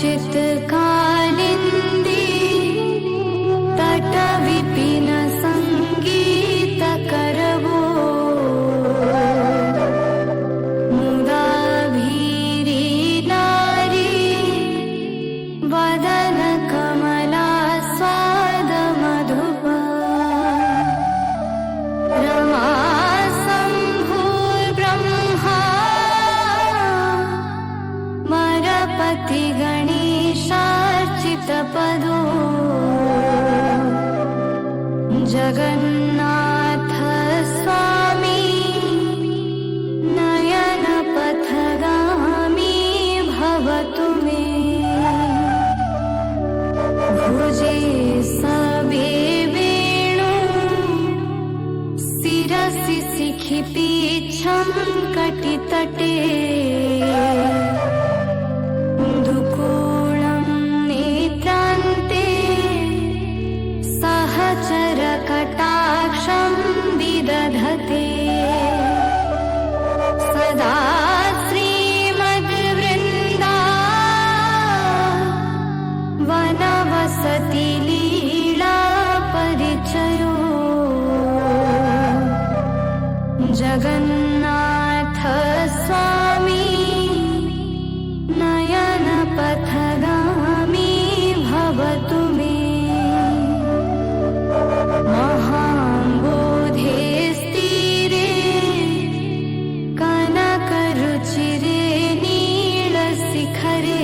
चित्कालिन्दी तटविपिन संगीतकरवो मुदा भीरी नारी वदन कमला स्वाद मधुपा रमा शम्भुर्ब्रह्मा मरपति गणेशार्चितपदो जगन्नाथ स्वामी नयनपथगामी भवतु मे भुजे सबे वेणु शिरसि शिखिपीच्छं कटितटे दुकूलं नेत्रान्ते सहचरकटाक्षं विदधते सदा श्रीमद्वृन्दा वनवसति लीला परिचयो जगन्नाथ स्वामी नयनपथगामी भवतु मे महाम्बोधे स्थिरे कनकरुचिरे नीलशिखरे